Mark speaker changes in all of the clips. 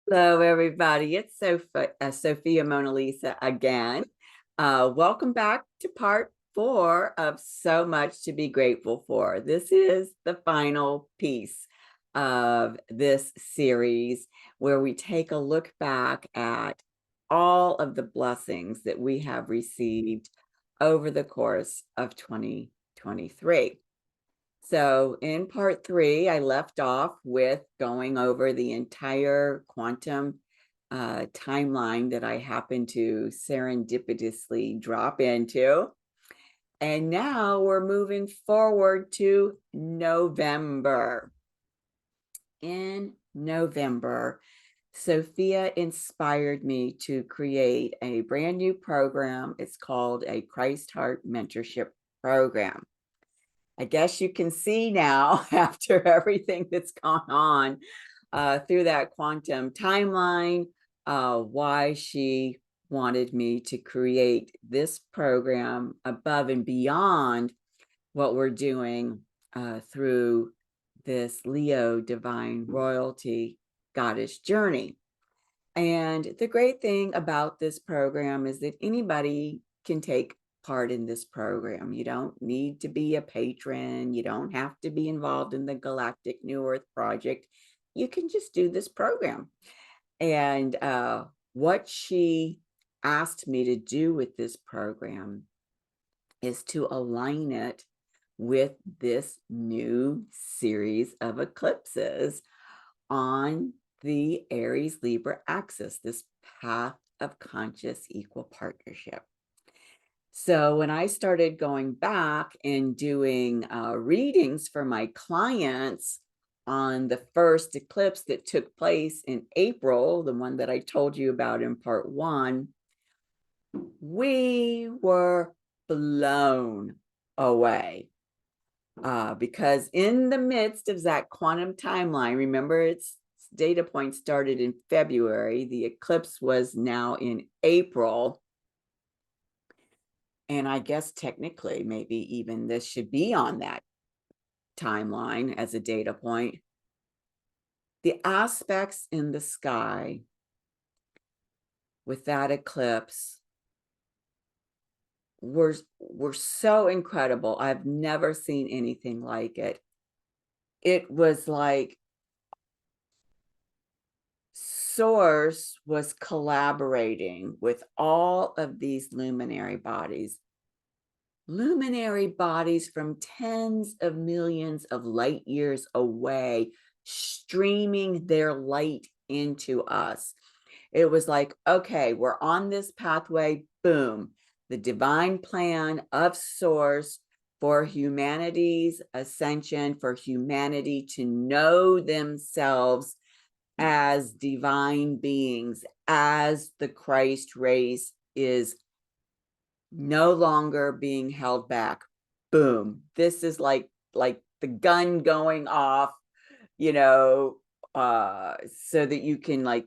Speaker 1: Hello, everybody. It's Sophia Mona Lisa again. Welcome back to part 4 of So Much to Be Grateful For. This is the final piece of this series where we take a look back at all of the blessings that we have received over the course of 2023. So in part 3, I left off with going over the entire quantum timeline that I happened to serendipitously drop into. And now we're moving forward to November. In November, Sophia inspired me to create a brand new program. It's called a Christ Heart Mentorship Program. I guess you can see now, after everything that's gone on through that quantum timeline, why she wanted me to create this program above and beyond what we're doing through this Leo Divine Royalty Goddess Journey. And the great thing about this program is that anybody can take part in this program. You don't need to be a patron. You don't have to be involved in the Galactic New Earth Project. You can just do this program. And what she asked me to do with this program is to align it with this new series of eclipses on the Aries Libra axis, this path of conscious equal partnership. So when I started going back and doing readings for my clients on the first eclipse that took place in April, the one that I told you about in part 1, we were blown away. Because in the midst of that quantum timeline, remember its data point started in February, the eclipse was now in April. And I guess technically, maybe even this should be on that timeline as a data point. The aspects in the sky with that eclipse were so incredible. I've never seen anything like it. It was like Source was collaborating with all of these luminary bodies from tens of millions of light years away, streaming their light into us. It was like, okay, we're on this pathway, boom, the divine plan of Source for humanity's ascension, for humanity to know themselves as divine beings, as the Christ race is no longer being held back. Boom. This is like the gun going off, you know, so that you can like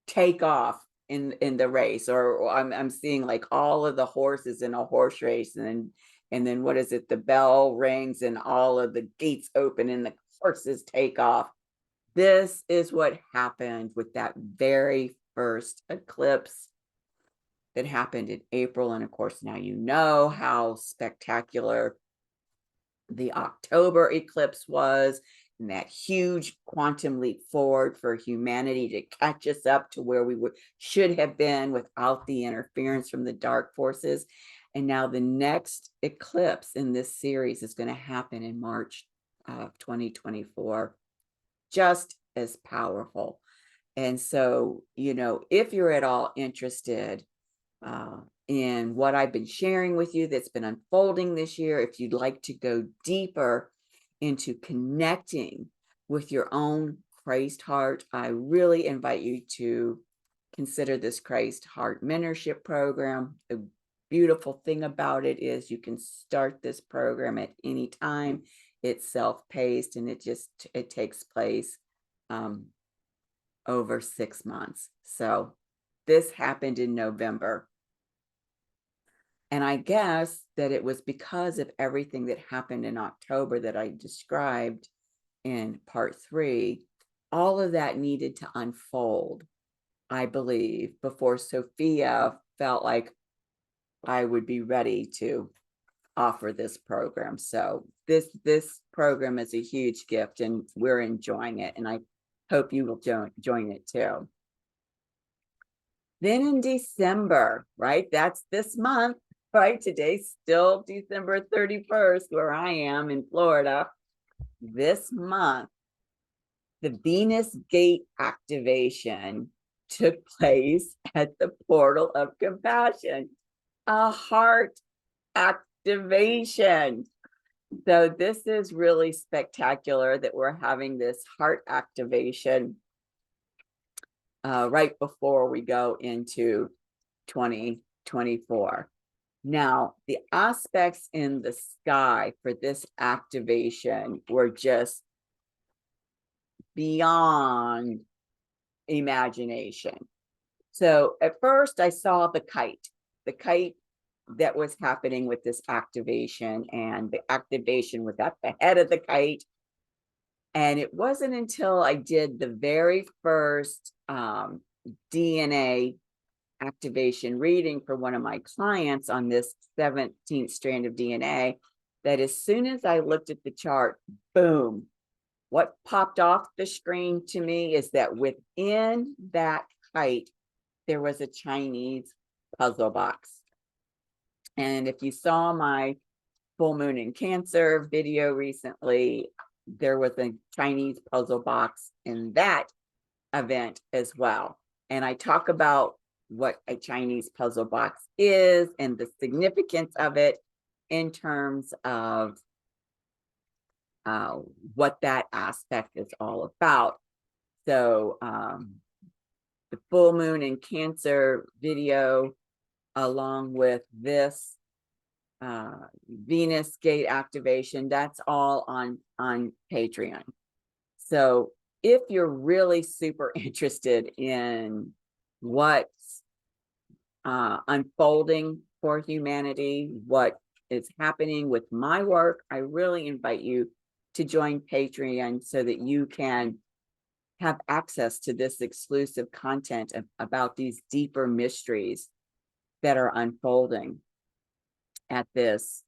Speaker 1: take off in the race. Or I'm seeing like all of the horses in a horse race, and then what is it? The bell rings and all of the gates open and the horses take off. This is what happened with that very first eclipse that happened in April. And of course, now you know how spectacular the October eclipse was, and that huge quantum leap forward for humanity to catch us up to where we should have been without the interference from the dark forces. And now the next eclipse in this series is going to happen in March of 2024. Just as powerful. And so, if you're at all interested in what I've been sharing with you that's been unfolding this year, if you'd like to go deeper into connecting with your own Christ heart, I really invite you to consider this Christ Heart Mentorship Program. The beautiful thing about it is you can start this program at any time. It's self-paced, and it takes place over 6 months. So this happened in November. And I guess that it was because of everything that happened in October that I described in part 3. All of that needed to unfold. I believe, before Sophia felt like I would be ready to offer this program. So this program is a huge gift and we're enjoying it. And I hope you will join it too. Then in December, right? That's this month, right? Today's still December 31st, where I am in Florida. This month, the Venus Gate activation took place at the Portal of Compassion, a heart activation. So this is really spectacular that we're having this heart activation right before we go into 2024. Now, the aspects in the sky for this activation were just beyond imagination. So at first I saw the kite that was happening with this activation, and the activation was at the head of the kite. And it wasn't until I did the very first DNA activation reading for one of my clients on this 17th strand of DNA that as soon as I looked at the chart, boom, what popped off the screen to me is that within that kite, there was a Chinese puzzle box. And if you saw my full moon in Cancer video recently, there was a Chinese puzzle box in that event as well. And I talk about what a Chinese puzzle box is and the significance of it in terms of what that aspect is all about. So the full moon in Cancer video, along with this Venus Gate activation, that's all on Patreon. So if you're really super interested in what's unfolding for humanity, what is happening with my work, I really invite you to join Patreon so that you can have access to this exclusive content about these deeper mysteries that are unfolding at this,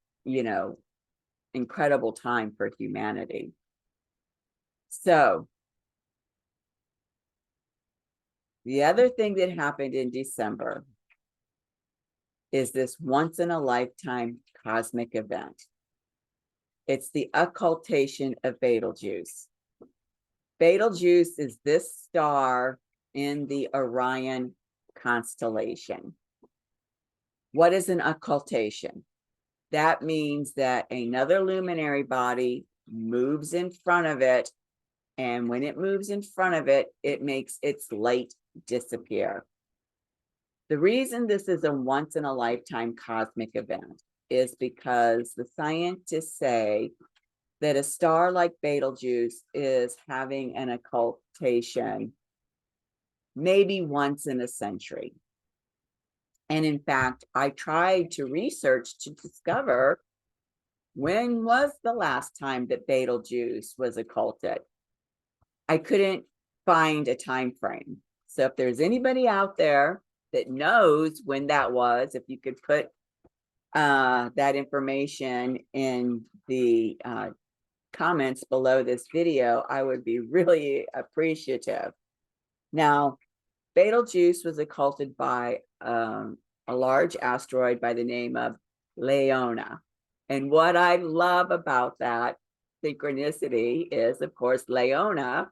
Speaker 1: incredible time for humanity. So the other thing that happened in December is this once in a lifetime cosmic event. It's the occultation of Betelgeuse. Betelgeuse is this star in the Orion constellation. What is an occultation? That means that another luminary body moves in front of it, and when it moves in front of it, it makes its light disappear. The reason this is a once in a lifetime cosmic event is because the scientists say that a star like Betelgeuse is having an occultation maybe once in a century. And in fact, I tried to research to discover when was the last time that Betelgeuse was occulted. I couldn't find a time frame. So if there's anybody out there that knows when that was, if you could put that information in the comments below this video, I would be really appreciative. Now, Betelgeuse was occulted by a large asteroid by the name of Leona. And what I love about that synchronicity is, of course, Leona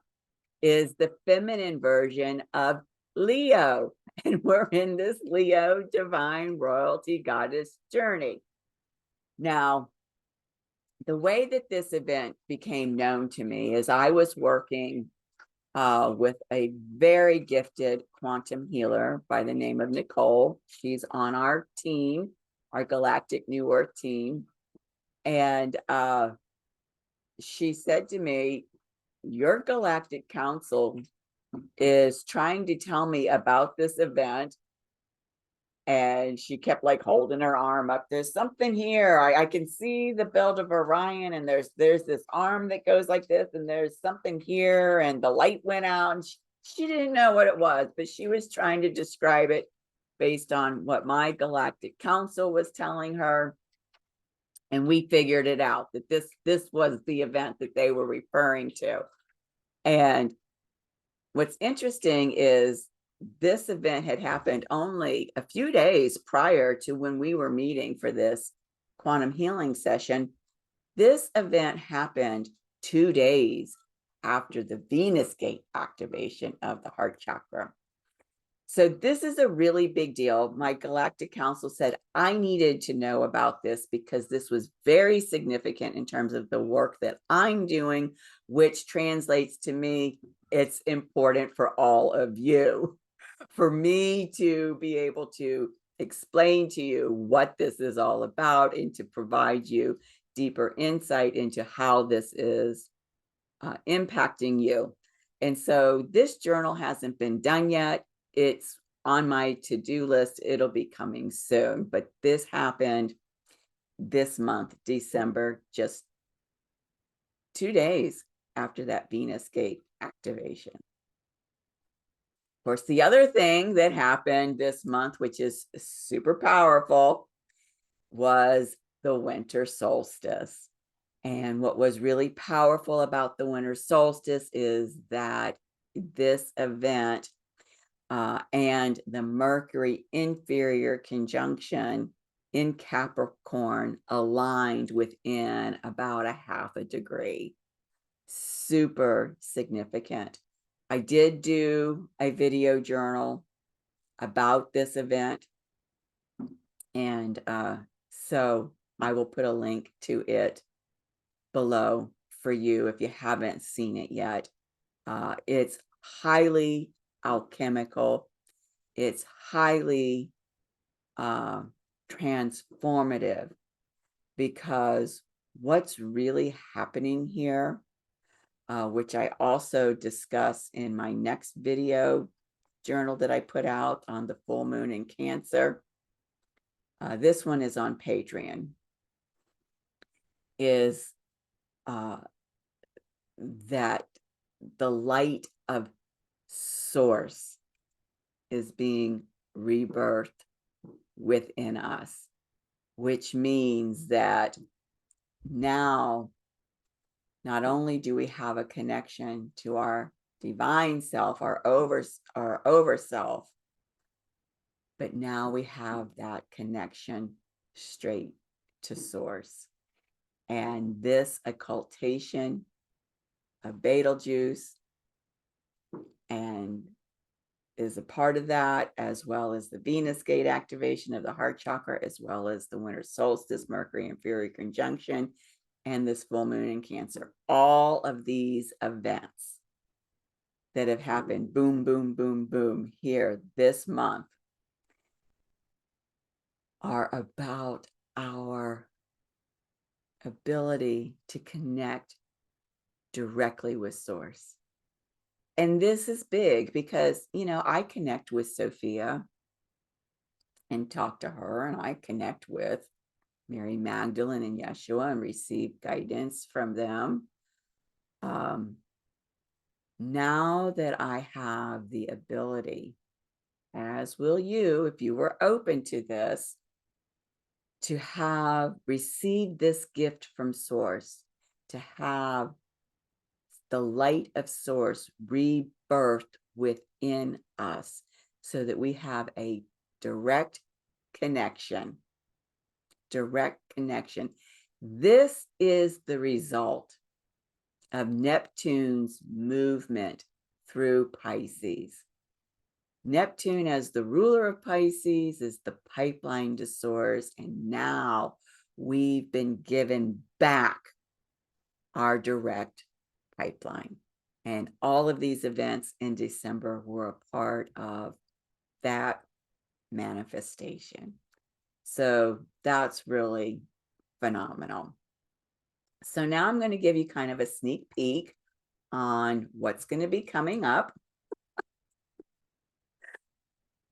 Speaker 1: is the feminine version of Leo. And we're in this Leo divine royalty goddess journey. Now, the way that this event became known to me is I was working with a very gifted quantum healer by the name of Nicole. She's on our team, our Galactic New Earth team. And she said to me, your Galactic Council is trying to tell me about this event. And she kept like holding her arm up. There's something here. I can see the belt of Orion, and there's this arm that goes like this, and there's something here, and the light went out. And She didn't know what it was, but she was trying to describe it based on what my galactic council was telling her. And we figured it out that this was the event that they were referring to. And what's interesting is this event had happened only a few days prior to when we were meeting for this quantum healing session. This event happened 2 days after the Venus gate activation of the heart chakra. So this is a really big deal. My galactic council said I needed to know about this because this was very significant in terms of the work that I'm doing, which translates to me, it's important for all of you. For me to be able to explain to you what this is all about and to provide you deeper insight into how this is impacting you. And so this journal hasn't been done yet. It's on my to-do list. It'll be coming soon, but this happened this month, December, just 2 days after that Venus gate activation. Of course, the other thing that happened this month, which is super powerful, was the winter solstice. And what was really powerful about the winter solstice is that this event and the Mercury inferior conjunction in Capricorn aligned within about a half a degree. Super significant. I did do a video journal about this event. And so I will put a link to it below for you if you haven't seen it yet. It's highly alchemical. It's highly transformative, because what's really happening here, which I also discuss in my next video journal that I put out on the full moon in Cancer. This one is on Patreon, is that the light of source is being rebirthed within us, which means that now not only do we have a connection to our divine self, our over self, but now we have that connection straight to source. And this occultation of Betelgeuse and is a part of that, as well as the Venus gate activation of the heart chakra, as well as the winter solstice, Mercury inferior conjunction, and this full moon in Cancer. All of these events that have happened, boom, boom, boom, boom, here this month, are about our ability to connect directly with source. And this is big because, you know, I connect with Sophia and talk to her, and I connect with Mary Magdalene and Yeshua and receive guidance from them. Now that I have the ability, as will you, if you were open to this, to have received this gift from source, to have the light of source rebirthed within us so that we have a direct connection. This is the result of Neptune's movement through Pisces. Neptune, as the ruler of Pisces, is the pipeline to source. And now we've been given back our direct pipeline. And all of these events in December were a part of that manifestation. So that's really phenomenal. So now I'm going to give you kind of a sneak peek on what's going to be coming up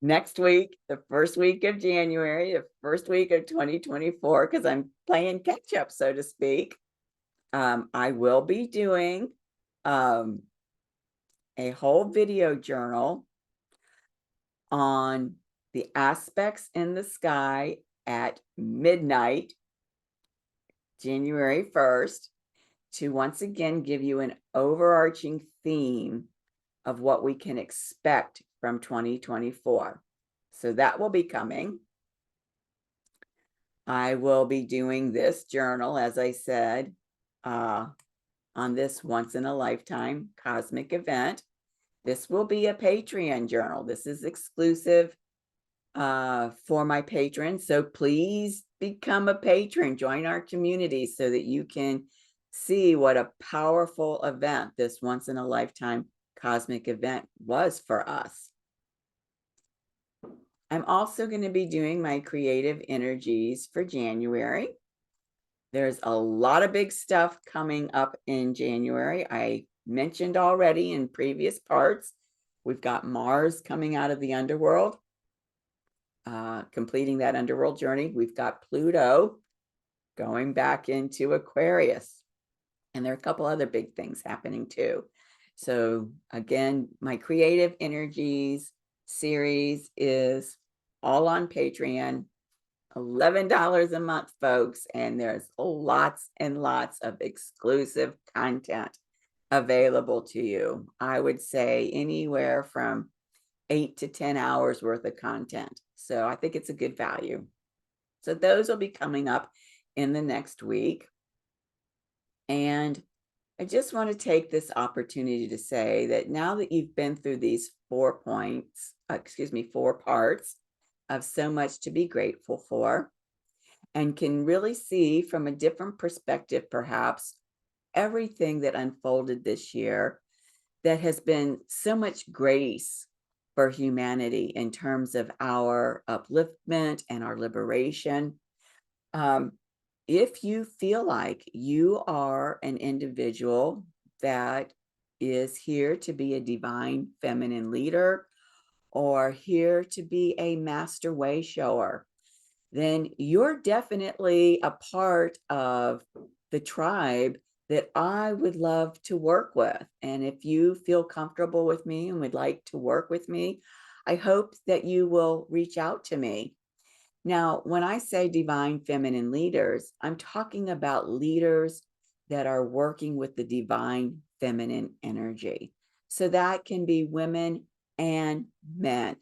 Speaker 1: next week, the first week of January, the first week of 2024, because I'm playing catch up, so to speak. I will be doing a a whole video journal on the aspects in the sky at midnight, January 1st, to once again give you an overarching theme of what we can expect from 2024. So that will be coming. I will be doing this journal, as I said, on this once in a lifetime cosmic event. This will be a Patreon journal. This is exclusive for my patrons. So please become a patron, join our community so that you can see what a powerful event this once in a lifetime cosmic event was for us. I'm also going to be doing my creative energies for January. There's a lot of big stuff coming up in January. I mentioned already in previous parts, we've got Mars coming out of the underworld, completing that underworld journey. We've got Pluto going back into Aquarius. And there are a couple other big things happening too. So again, my creative energies series is all on Patreon, $11 a month, folks. And there's lots and lots of exclusive content available to you. I would say anywhere from 8 to 10 hours worth of content. So I think it's a good value. So those will be coming up in the next week. And I just want to take this opportunity to say that now that you've been through these 4 parts of so much to be grateful for, and can really see from a different perspective, perhaps, everything that unfolded this year that has been so much grace for humanity in terms of our upliftment and our liberation. If you feel like you are an individual that is here to be a divine feminine leader or here to be a master way shower, then you're definitely a part of the tribe that I would love to work with. And if you feel comfortable with me and would like to work with me, I hope that you will reach out to me. Now, when I say divine feminine leaders, I'm talking about leaders that are working with the divine feminine energy. So that can be women and men.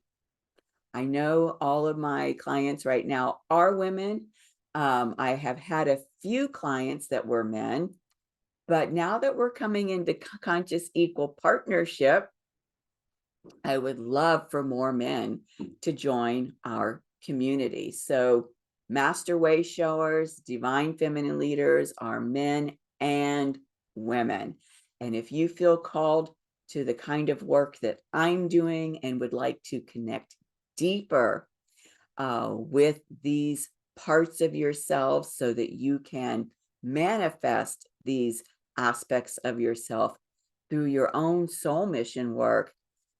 Speaker 1: I know all of my clients right now are women. I have had a few clients that were men, but now that we're coming into conscious equal partnership, I would love for more men to join our community. So master way showers, divine feminine leaders are men and women. And if you feel called to the kind of work that I'm doing and would like to connect deeper with these parts of yourself so that you can manifest these aspects of yourself through your own soul mission work,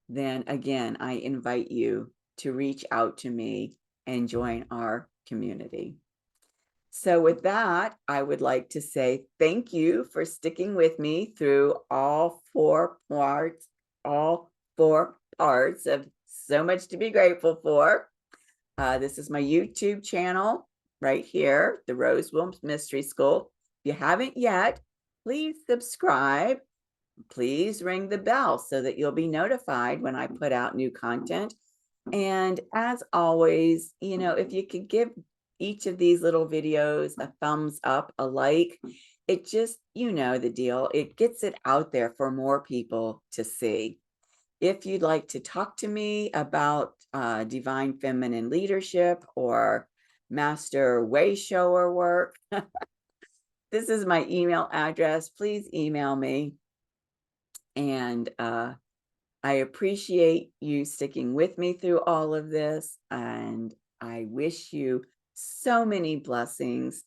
Speaker 1: then again, I invite you to reach out to me and join our community. So with that, I would like to say thank you for sticking with me through all four parts of So Much to Be Grateful For. This is my YouTube channel right here, the Rose Wilms Mystery School. If you haven't yet, please subscribe. Please ring the bell so that you'll be notified when I put out new content. And as always, if you could give each of these little videos a thumbs up, a like, it just, the deal. It gets it out there for more people to see. If you'd like to talk to me about divine feminine leadership or master way shower work, this is my email address. Please email me. And I appreciate you sticking with me through all of this. And I wish you so many blessings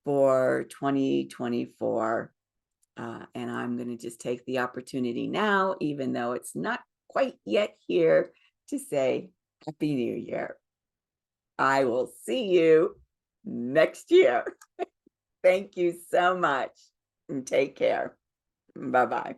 Speaker 1: for 2024. And I'm going to just take the opportunity now, even though it's not quite yet here, to say Happy New Year. I will see you next year. Thank you so much and take care. Bye-bye.